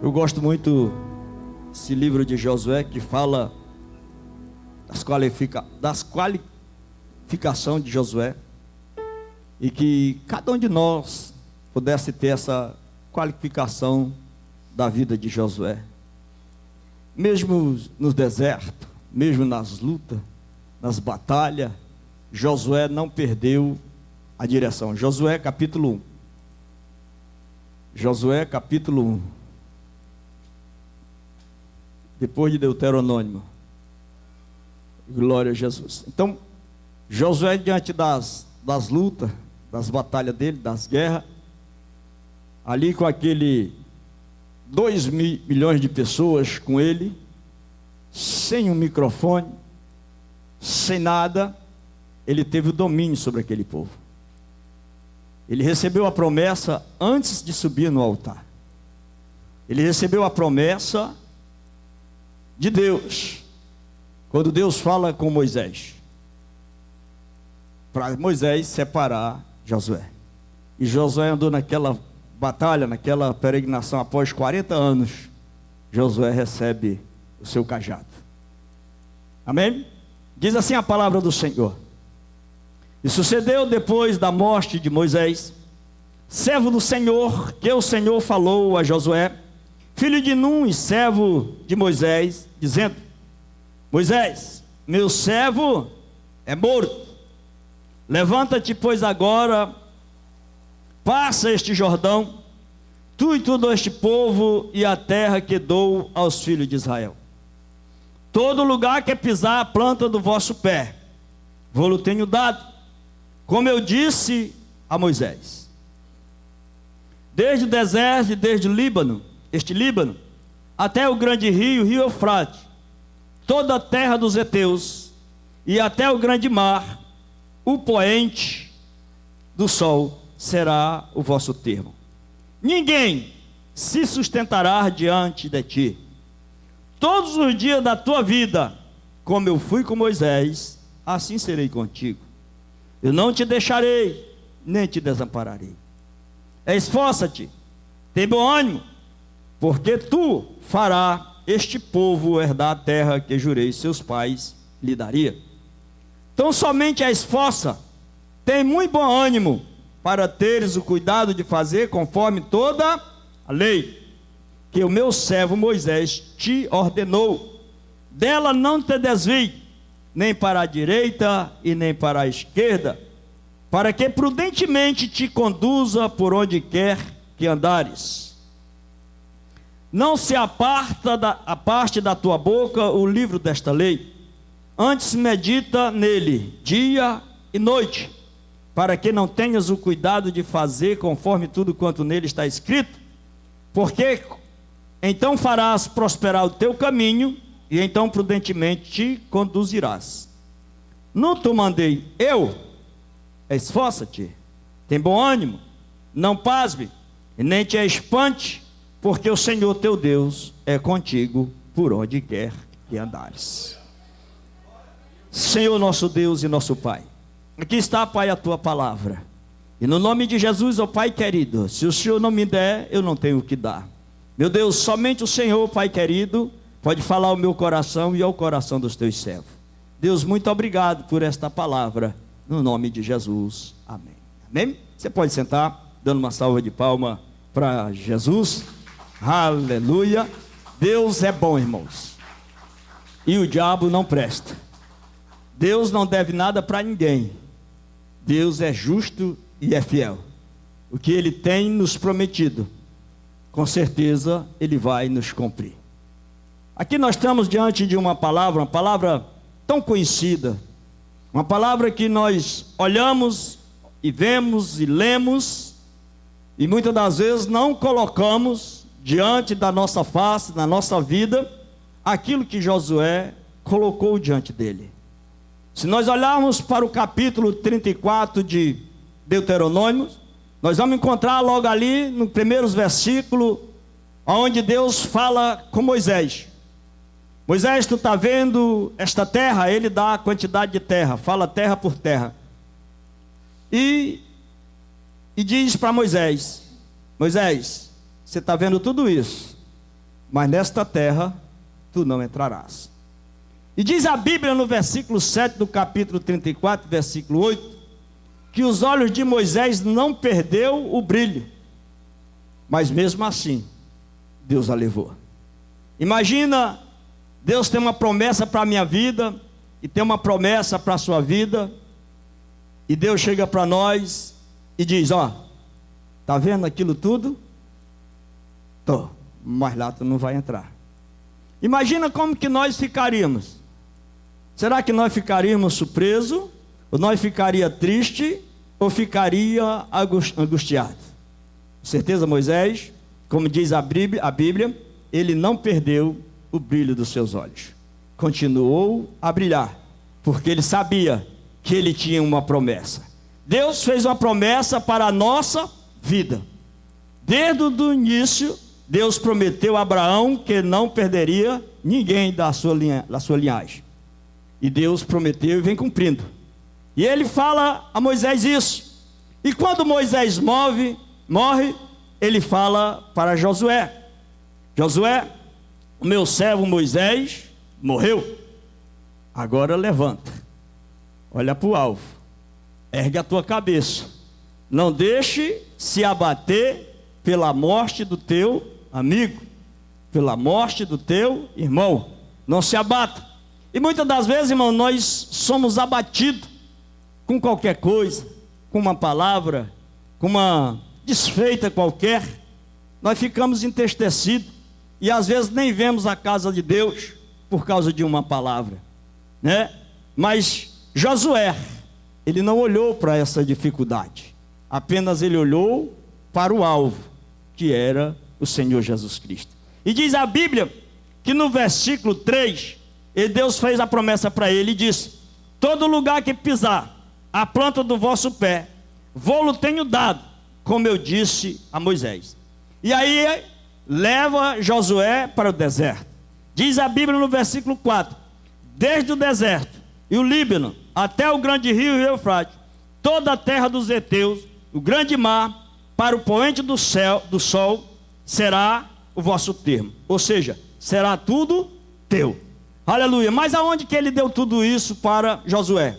Eu gosto muito desse livro de Josué que fala das qualificações de Josué, e que cada um de nós pudesse ter essa qualificação da vida de Josué, mesmo no deserto, mesmo nas lutas, nas batalhas. Josué não perdeu a direção. Josué capítulo 1. Josué capítulo 1. Depois de Deuteronômio. Glória a Jesus. Então, Josué, diante das lutas, das batalhas dele, das guerras, ali com aquele 2 milhões de pessoas com ele, sem um microfone, sem nada, ele teve o domínio sobre aquele povo. Ele recebeu a promessa antes de subir no altar. Ele recebeu a promessa de Deus, quando Deus fala com Moisés, para Moisés separar Josué. E Josué andou naquela batalha, naquela peregrinação, após 40 anos, Josué recebe o seu cajado. Amém? Diz assim a palavra do Senhor: e sucedeu depois da morte de Moisés, servo do Senhor, que o Senhor falou a Josué, filho de Nun e servo de Moisés, dizendo: Moisés, meu servo é morto. Levanta-te, pois, agora, passa este Jordão, tu e todo este povo, e a terra que dou aos filhos de Israel. Todo lugar que pisar a planta do vosso pé, vou-lo tenho dado, como eu disse a Moisés. Desde o deserto e desde o Líbano, até o grande rio, rio Eufrate, toda a terra dos heteus, e até o grande mar, o poente do sol será o vosso termo. Ninguém se sustentará diante de ti. Todos os dias da tua vida, como eu fui com Moisés, assim serei contigo. Eu não te deixarei, nem te desampararei. Esforça-te, tem bom ânimo, porque tu farás este povo herdar a terra que jurei seus pais lhe daria. Então somente esforça, tem muito bom ânimo, para teres o cuidado de fazer conforme toda a lei que o meu servo Moisés te ordenou. Dela não te desvie, nem para a direita e nem para a esquerda, para que prudentemente te conduza por onde quer que andares. Não se aparte da tua boca o livro desta lei, antes medita nele dia e noite, para que não tenhas o cuidado de fazer conforme tudo quanto nele está escrito, porque então farás prosperar o teu caminho, e então prudentemente te conduzirás. Não te mandei eu? Esforça-te, tem bom ânimo, não pasme, e nem te espante, porque o Senhor teu Deus é contigo por onde quer que andares. Senhor nosso Deus e nosso Pai, aqui está, Pai, a tua palavra, e no nome de Jesus, ó Pai querido, se o Senhor não me der, eu não tenho o que dar. Meu Deus, somente o Senhor, Pai querido, pode falar ao meu coração e ao coração dos teus servos. Deus, muito obrigado por esta palavra, no nome de Jesus, amém. Amém? Você pode sentar, dando uma salva de palma para Jesus. Aleluia. Deus é bom, irmãos, e o diabo não presta. Deus não deve nada para ninguém. Deus é justo e é fiel. O que Ele tem nos prometido, com certeza Ele vai nos cumprir. Aqui nós estamos diante de uma palavra tão conhecida, uma palavra que nós olhamos e vemos e lemos, e muitas das vezes não colocamos diante da nossa face, na nossa vida, aquilo que Josué colocou diante dele. Se nós olharmos para o capítulo 34 de Deuteronômio, nós vamos encontrar logo ali, no primeiros versículos, onde Deus fala com Moisés. Moisés, tu está vendo esta terra? Ele dá a quantidade de terra, fala terra por terra. E diz para Moisés: Moisés, você está vendo tudo isso? mas nesta terra tu não entrarás. E diz a Bíblia no versículo 7 do capítulo 34, versículo 8, que os olhos de Moisés não perdeu o brilho, mas mesmo assim, Deus a levou. Imagina, Deus tem uma promessa para a minha vida, e tem uma promessa para a sua vida, e Deus chega para nós e diz: ó, está vendo aquilo tudo? Tô, mas lá tu não vai entrar. Imagina como que nós ficaríamos. Será que nós ficaríamos surpresos? Ou nós ficaria triste? Ou ficaria angustiado? Com certeza Moisés, como diz a Bíblia, ele não perdeu o brilho dos seus olhos. Continuou a brilhar, porque ele sabia que ele tinha uma promessa. Deus fez uma promessa para a nossa vida. Desde o início, Deus prometeu a Abraão que não perderia ninguém da sua linhagem. E Deus prometeu e vem cumprindo. E ele fala a Moisés isso. E quando Moisés morre, ele fala para Josué: Josué, o meu servo Moisés morreu. Agora levanta, olha para o alvo, ergue a tua cabeça. Não deixe se abater pela morte do teu amigo, pela morte do teu irmão. Não se abata. E muitas das vezes, irmão, nós somos abatidos com qualquer coisa, com uma palavra, com uma desfeita qualquer. Nós ficamos entristecidos e às vezes nem vemos a casa de Deus por causa de uma palavra, né? Mas Josué, ele não olhou para essa dificuldade, apenas ele olhou para o alvo, que era o Senhor Jesus Cristo. E diz a Bíblia que no versículo 3, Deus fez a promessa para ele e disse: todo lugar que pisar a planta do vosso pé, vou-lo tenho dado, como eu disse a Moisés. E aí leva Josué para o deserto. Diz a Bíblia no versículo 4: desde o deserto e o Líbano até o grande rio Eufrates, toda a terra dos heteus, o grande mar, para o poente do sol, será o vosso termo. Ou seja, será tudo teu. Aleluia. Mas aonde que ele deu tudo isso para Josué?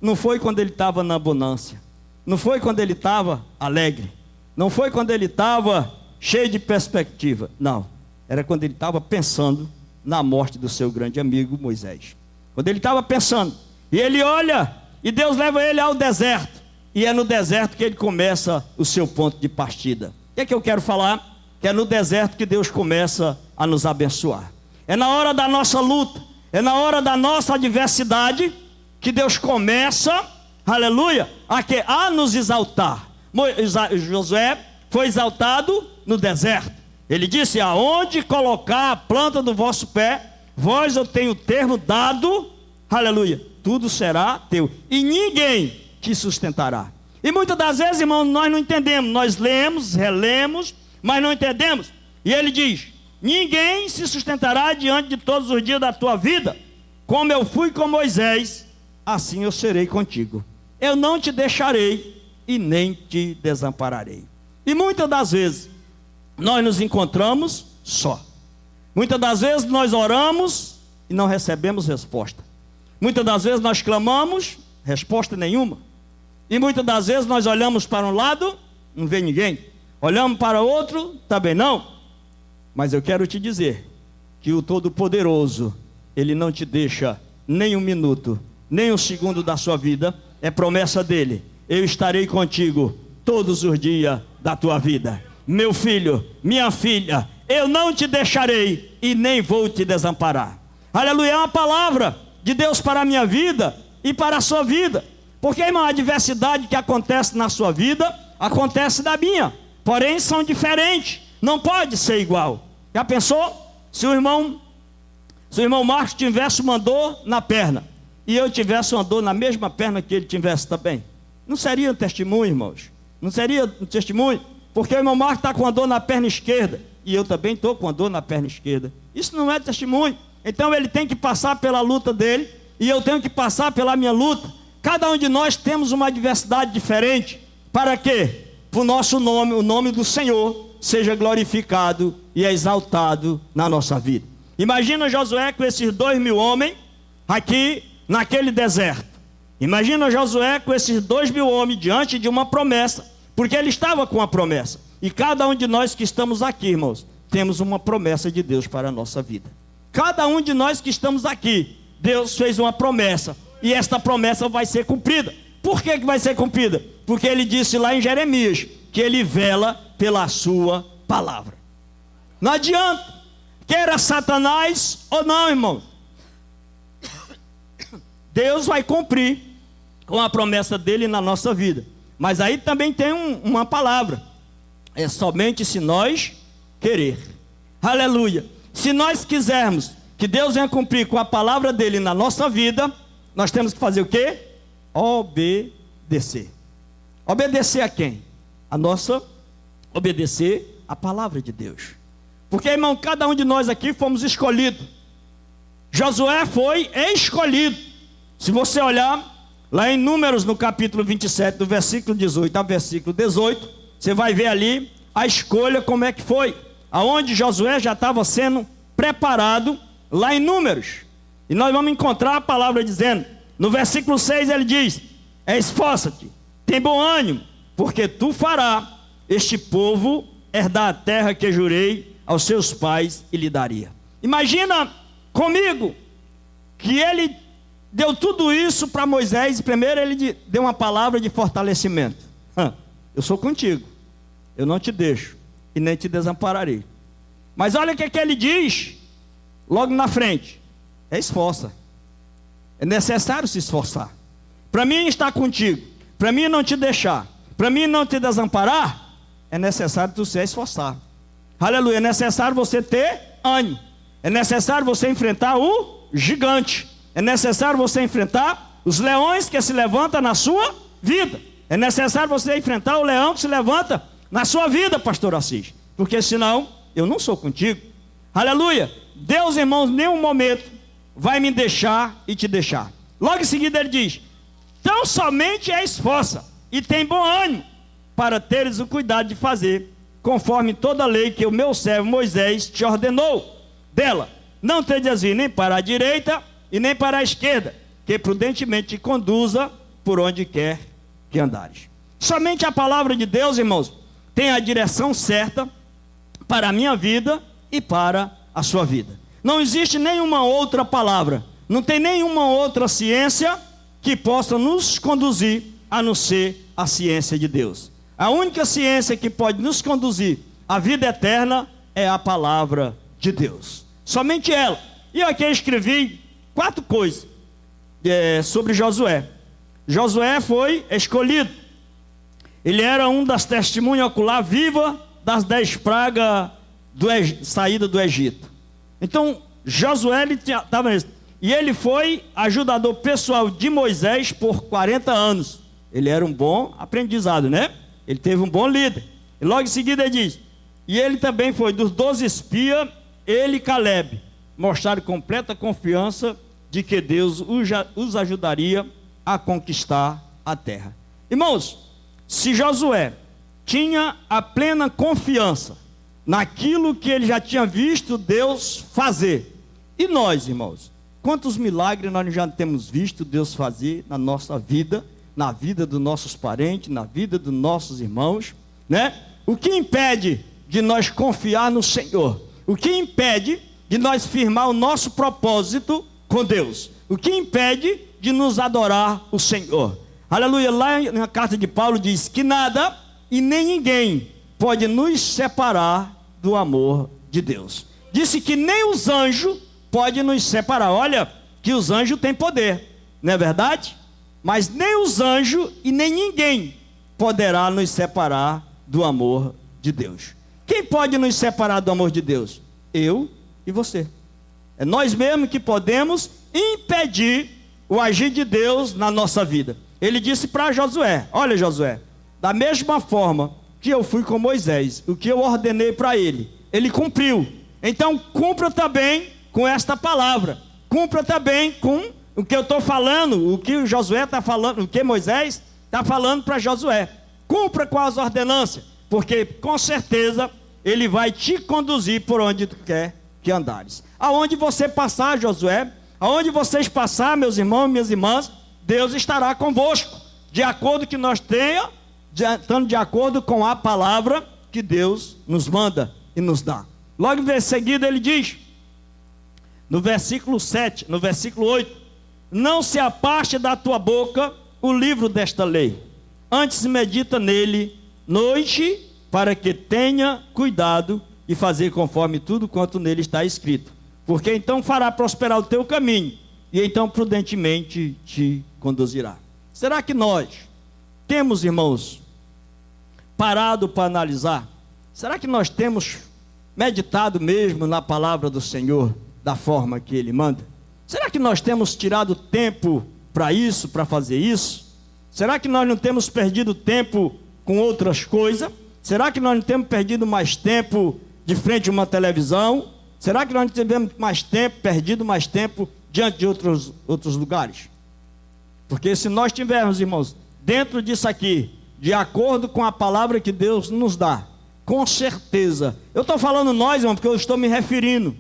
Não foi quando ele estava na bonança, não foi quando ele estava alegre, não foi quando ele estava cheio de perspectiva. Não, era quando ele estava pensando na morte do seu grande amigo Moisés. Quando ele estava pensando, e ele olha, e Deus leva ele ao deserto, e é no deserto que ele começa o seu ponto de partida. O que é que eu quero falar? Que é no deserto que Deus começa a nos abençoar. É na hora da nossa luta, é na hora da nossa adversidade, que Deus começa, aleluia, a nos exaltar. Josué foi exaltado no deserto. Ele disse: aonde colocar a planta do vosso pé, vós eu tenho o termo dado, aleluia, tudo será teu, e ninguém te sustentará. E muitas das vezes, irmão, nós não entendemos, nós lemos, relemos, mas não entendemos. E ele diz: ninguém se sustentará diante de todos os dias da tua vida. Como eu fui com Moisés, assim eu serei contigo. Eu não te deixarei e nem te desampararei. E muitas das vezes nós nos encontramos só. Muitas das vezes nós oramos e não recebemos resposta. Muitas das vezes nós clamamos, resposta nenhuma. E muitas das vezes nós olhamos para um lado, não vê ninguém. Olhamos para outro, também não. Mas eu quero te dizer que o Todo-Poderoso, Ele não te deixa nem um minuto, nem um segundo da sua vida. É promessa dele: eu estarei contigo todos os dias da tua vida. Meu filho, minha filha, eu não te deixarei e nem vou te desamparar. Aleluia, é uma palavra de Deus para a minha vida e para a sua vida. Porque, irmão, a adversidade que acontece na sua vida, acontece na minha. Porém, são diferentes, não pode ser igual. Já pensou? Se o irmão Marcos tivesse uma dor na perna, e eu tivesse uma dor na mesma perna que ele tivesse também, não seria um testemunho, irmãos? Não seria um testemunho? Porque o irmão Marcos está com a dor na perna esquerda, e eu também estou com a dor na perna esquerda. Isso não é testemunho. Então ele tem que passar pela luta dele, e eu tenho que passar pela minha luta. Cada um de nós temos uma adversidade diferente. Para quê? Para o nosso nome, o nome do Senhor, seja glorificado e exaltado na nossa vida. Imagina Josué com esses 2.000 homens aqui naquele deserto. Imagina Josué com esses 2.000 homens diante de uma promessa, porque ele estava com a promessa. E cada um de nós que estamos aqui, irmãos, temos uma promessa de Deus para a nossa vida. Cada um de nós que estamos aqui, Deus fez uma promessa, e esta promessa vai ser cumprida. Por que vai ser cumprida? Porque ele disse lá em Jeremias, que ele vela pela sua palavra. Não adianta, queira Satanás ou não, irmão, Deus vai cumprir com a promessa dele na nossa vida. Mas aí também tem uma palavra, é somente se nós querer. Aleluia. Se nós quisermos que Deus venha cumprir com a palavra dele na nossa vida, nós temos que fazer o quê? Obedecer. Obedecer a quem? Obedecer a palavra de Deus. Porque, irmão, cada um de nós aqui fomos escolhidos. Josué foi escolhido. Se você olhar lá em Números, no capítulo 27, do versículo 18 ao versículo 18, você vai ver ali a escolha, como é que foi. Aonde Josué já estava sendo preparado, lá em Números. E nós vamos encontrar a palavra dizendo, no versículo 6 ele diz: esforça-te, tem bom ânimo, porque tu farás este povo herdar a terra que jurei aos seus pais e lhe daria. Imagina comigo que ele deu tudo isso para Moisés. Primeiro ele deu uma palavra de fortalecimento. Eu sou contigo, eu não te deixo e nem te desampararei. Mas olha o que ele diz logo na frente: esforça. É necessário se esforçar. Para mim estar contigo, para mim não te deixar, para mim não te desamparar, é necessário tu se esforçar. Aleluia. É necessário você ter ânimo. É necessário você enfrentar o gigante. É necessário você enfrentar os leões que se levantam na sua vida. É necessário você enfrentar o leão que se levanta na sua vida, pastor Assis. Porque senão, eu não sou contigo. Aleluia. Deus, irmãos, em nenhum momento vai me deixar e te deixar. Logo em seguida ele diz: tão somente esforça e tem bom ânimo, para teres o cuidado de fazer, conforme toda a lei que o meu servo Moisés te ordenou. Dela, não te desvie nem para a direita e nem para a esquerda, que prudentemente te conduza por onde quer que andares. Somente a palavra de Deus, irmãos, tem a direção certa para a minha vida e para a sua vida. Não existe nenhuma outra palavra, não tem nenhuma outra ciência que possa nos conduzir a não ser a ciência de Deus. A única ciência que pode nos conduzir à vida eterna é a palavra de Deus. Somente ela. E aqui eu escrevi 4 coisas sobre Josué. Josué foi escolhido. Ele era um das testemunhas ocular viva das 10 pragas saída do Egito. Então, Josué estava nisso. E ele foi ajudador pessoal de Moisés por 40 anos. Ele era um bom aprendizado, né? Ele teve um bom líder. E logo em seguida ele diz: e ele também foi dos 12 espias, ele e Caleb mostraram completa confiança de que Deus os ajudaria a conquistar a terra. Irmãos, se Josué tinha a plena confiança naquilo que ele já tinha visto Deus fazer, e nós, irmãos, quantos milagres nós já temos visto Deus fazer na nossa vida, na vida dos nossos parentes, na vida dos nossos irmãos, né? O que impede de nós confiar no Senhor? O que impede de nós firmar o nosso propósito com Deus? O que impede de nos adorar o Senhor? Aleluia. Lá na carta de Paulo diz que nada e nem ninguém pode nos separar do amor de Deus. Disse que nem os anjos podem nos separar. Olha que os anjos têm poder, não é verdade? Mas nem os anjos e nem ninguém poderá nos separar do amor de Deus. Quem pode nos separar do amor de Deus? Eu e você. É nós mesmos que podemos impedir o agir de Deus na nossa vida. Ele disse para Josué: olha, Josué, da mesma forma que eu fui com Moisés, o que eu ordenei para ele, ele cumpriu. Então cumpra também com esta palavra. Cumpra também com o que eu estou falando, o que o Josué está falando, o que Moisés está falando para Josué. Cumpra com as ordenanças, porque com certeza Ele vai te conduzir por onde tu quer que andares. Aonde você passar, Josué, aonde vocês passar, meus irmãos e minhas irmãs, Deus estará convosco, de acordo que nós tenha, estando de acordo com a palavra que Deus nos manda e nos dá. Logo em seguida ele diz, no versículo 7, no versículo 8, não se aparte da tua boca o livro desta lei, antes medita nele noite, para que tenha cuidado e fazer conforme tudo quanto nele está escrito, porque então fará prosperar o teu caminho, e então prudentemente te conduzirá. Será que nós temos, irmãos, parado para analisar? Será que nós temos meditado mesmo na palavra do Senhor, da forma que Ele manda? Será que nós temos tirado tempo para isso, para fazer isso? Será que nós não temos perdido tempo com outras coisas? Será que nós não temos perdido mais tempo de frente a uma televisão? Será que nós não tivemos mais tempo, perdido mais tempo diante de outros lugares? Porque se nós tivermos, irmãos, dentro disso aqui, de acordo com a palavra que Deus nos dá, com certeza, eu estou falando nós, irmão, porque eu estou me referindo,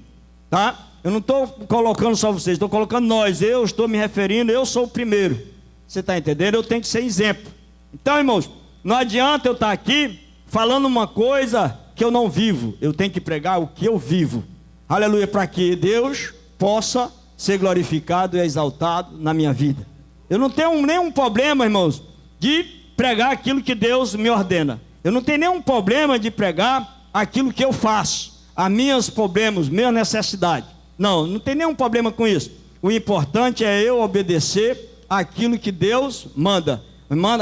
tá? Eu não estou colocando só vocês, estou colocando nós, eu estou me referindo, eu sou o primeiro, você está entendendo? Eu tenho que ser exemplo. Então, irmãos, não adianta eu estar aqui falando uma coisa que eu não vivo, eu tenho que pregar o que eu vivo, aleluia, para que Deus possa ser glorificado e exaltado na minha vida. Eu não tenho nenhum problema, irmãos, de pregar aquilo que Deus me ordena. Eu não tenho nenhum problema de pregar aquilo que eu faço, os meus problemas, minha necessidade. Não tem nenhum problema com isso. O importante é eu obedecer aquilo que Deus manda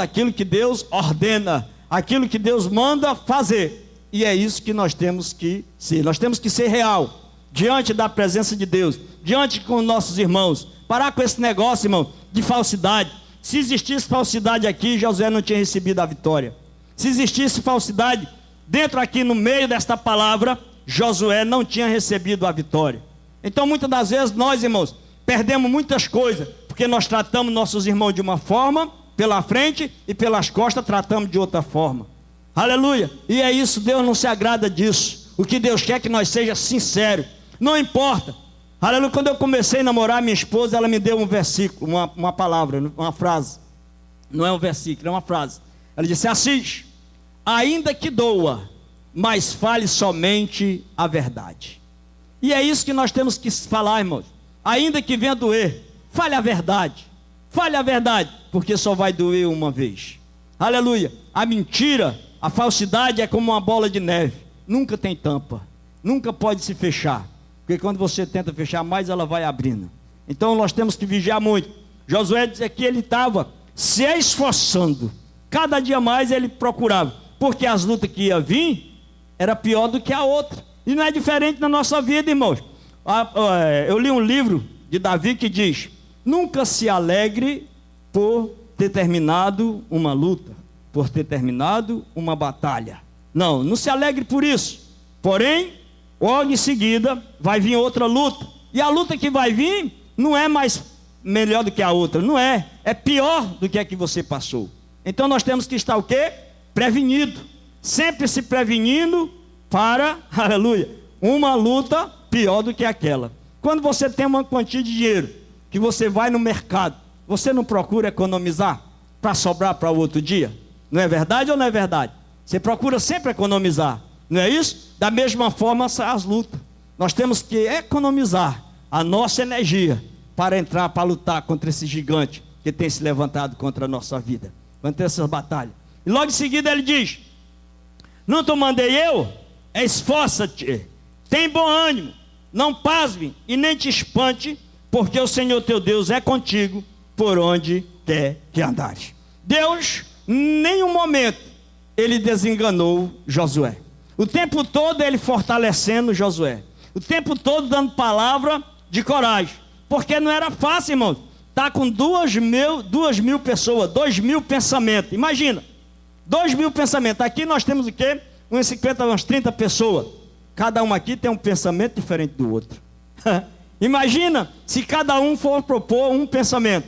aquilo que Deus ordena, aquilo que Deus manda fazer. E é isso que nós temos que ser. Nós temos que ser real diante da presença de Deus, diante com nossos irmãos. Parar com esse negócio, irmão, de falsidade. Se existisse falsidade aqui, Josué não tinha recebido a vitória. Se existisse falsidade dentro aqui no meio desta palavra, Josué não tinha recebido a vitória. Então muitas das vezes nós, irmãos, perdemos muitas coisas, porque nós tratamos nossos irmãos de uma forma, pela frente, e pelas costas tratamos de outra forma. Aleluia. E é isso, Deus não se agrada disso. O que Deus quer é que nós seja sincero. Não importa. Aleluia. Quando eu comecei a namorar minha esposa, ela me deu um versículo, uma palavra, uma frase. Não é um versículo, é uma frase. Ela disse: Assis, ainda que doa, mas fale somente a verdade. E é isso que nós temos que falar, irmãos. Ainda que venha doer, fale a verdade. Fale a verdade, porque só vai doer uma vez. Aleluia. A mentira, a falsidade é como uma bola de neve. Nunca tem tampa. Nunca pode se fechar. Porque quando você tenta fechar mais, ela vai abrindo. Então nós temos que vigiar muito. Josué dizia que ele estava se esforçando. Cada dia mais ele procurava. Porque as lutas que ia vir, era pior do que a outra. E não é diferente na nossa vida, irmãos. Eu li um livro de Davi que diz: nunca se alegre por ter terminado uma luta, por ter terminado uma batalha. Não se alegre por isso. Porém, logo em seguida vai vir outra luta. E a luta que vai vir não é mais melhor do que a outra. Não é. É pior do que a que você passou. Então nós temos que estar o quê? Prevenido. Sempre se prevenindo para, aleluia, uma luta pior do que aquela. Quando você tem uma quantia de dinheiro, que você vai no mercado, você não procura economizar para sobrar para o outro dia? Não é verdade ou não é verdade? Você procura sempre economizar, não é isso? Da mesma forma as lutas. Nós temos que economizar a nossa energia para entrar, para lutar contra esse gigante que tem se levantado contra a nossa vida, contra essas batalhas. E logo em seguida ele diz: não te mandei eu? Esforça-te, tem bom ânimo, não pasme e nem te espante, porque o Senhor teu Deus é contigo por onde quer que andares. Deus, em nenhum momento, ele desenganou Josué. O tempo todo ele fortalecendo Josué. O tempo todo dando palavra de coragem. Porque não era fácil, irmãos. Está com 2.000 pessoas, 2.000 pensamentos. Imagina, 2.000 pensamentos. Aqui nós temos o quê? Uns 50, umas 30 pessoas. Cada um aqui tem um pensamento diferente do outro. Imagina se cada um for propor um pensamento.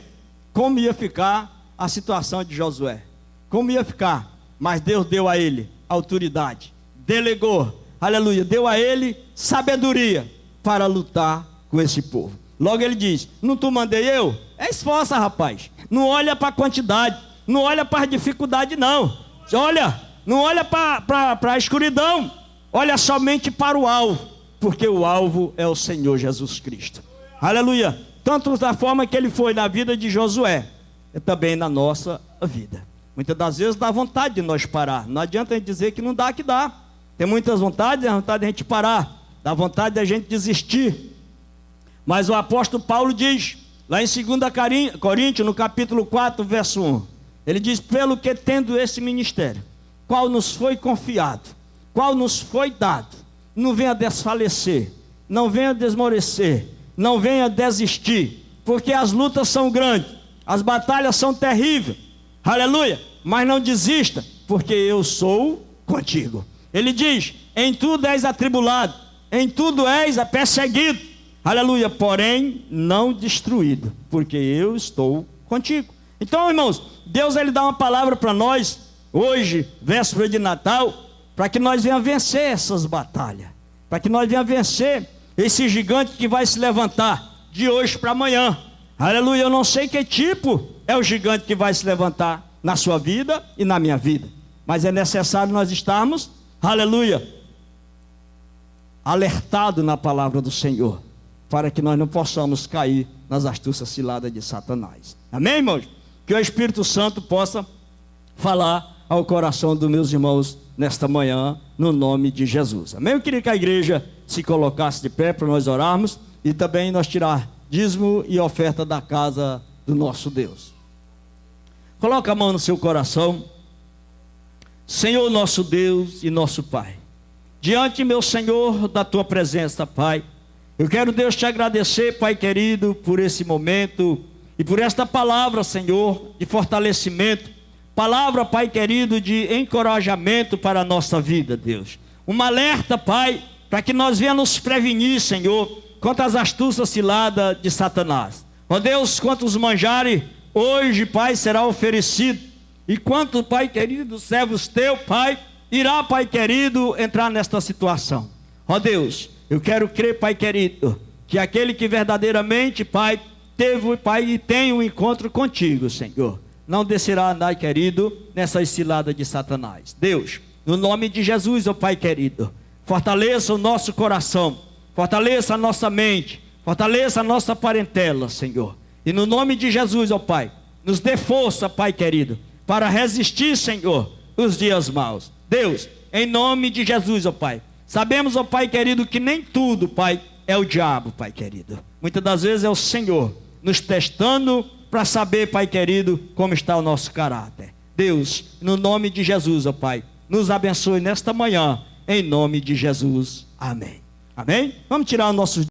Como ia ficar a situação de Josué? Como ia ficar? Mas Deus deu a ele autoridade. Delegou. aleluia, deu a ele sabedoria para lutar com esse povo. Logo ele diz: não tu mandei eu? Esforça, rapaz. Não olha para a quantidade, não olha para a dificuldade, não. Não olha para a escuridão, olha somente para o alvo, porque o alvo é o Senhor Jesus Cristo. Aleluia. Tanto da forma que ele foi na vida de Josué, é também na nossa vida. Muitas das vezes dá vontade de nós parar. Não adianta a gente dizer que não dá, que dá. Tem muitas vontades, dá vontade de a gente parar, dá vontade de a gente desistir. Mas o apóstolo Paulo diz, lá em 2 Coríntios, no capítulo 4, verso 1, ele diz: pelo que tendo esse ministério, qual nos foi confiado, qual nos foi dado, não venha desfalecer, não venha desmorecer, não venha desistir, porque as lutas são grandes, as batalhas são terríveis, aleluia, mas não desista, porque eu sou contigo. Ele diz: em tudo és atribulado, em tudo és perseguido, aleluia, porém não destruído, porque eu estou contigo. Então, irmãos, Deus ele dá uma palavra para nós, hoje, véspera de Natal, para que nós venhamos vencer essas batalhas, para que nós venhamos vencer esse gigante que vai se levantar de hoje para amanhã. Aleluia, eu não sei que tipo é o gigante que vai se levantar na sua vida e na minha vida, mas é necessário nós estarmos, aleluia, alertados na palavra do Senhor, para que nós não possamos cair nas astúcias ciladas de Satanás. Amém, irmãos? Que o Espírito Santo possa falar ao coração dos meus irmãos nesta manhã, no nome de Jesus. Amém? Eu queria que a igreja se colocasse de pé para nós orarmos e também nós tirar dízimo e oferta da casa do nosso Deus. Coloca a mão no seu coração. Senhor nosso Deus e nosso Pai, diante, meu Senhor, da tua presença, Pai, eu quero, Deus, te agradecer, Pai querido, por esse momento e por esta palavra, Senhor, de fortalecimento, palavra, Pai querido, de encorajamento para a nossa vida, Deus. Um alerta, Pai, para que nós venhamos nos prevenir, Senhor, contra as astúcias ciladas de Satanás. Ó Deus, quantos manjares hoje, Pai, será oferecido, e quanto, Pai querido, servos teu, Pai, irá, Pai querido, entrar nesta situação. Ó Deus, eu quero crer, Pai querido, que aquele que verdadeiramente, Pai, teve, Pai, e tem um encontro contigo, Senhor, não descerá, Pai querido, nessa cilada de Satanás. Deus, no nome de Jesus, ó Pai querido, fortaleça o nosso coração, fortaleça a nossa mente, fortaleça a nossa parentela, Senhor. E no nome de Jesus, ó Pai, nos dê força, Pai querido, para resistir, Senhor, os dias maus. Deus, em nome de Jesus, ó Pai, sabemos, ó Pai querido, que nem tudo, Pai, é o diabo, Pai querido. Muitas das vezes é o Senhor nos testando para saber, Pai querido, como está o nosso caráter. Deus, no nome de Jesus, ó Pai, nos abençoe nesta manhã, em nome de Jesus. Amém. Amém? Vamos tirar os nossos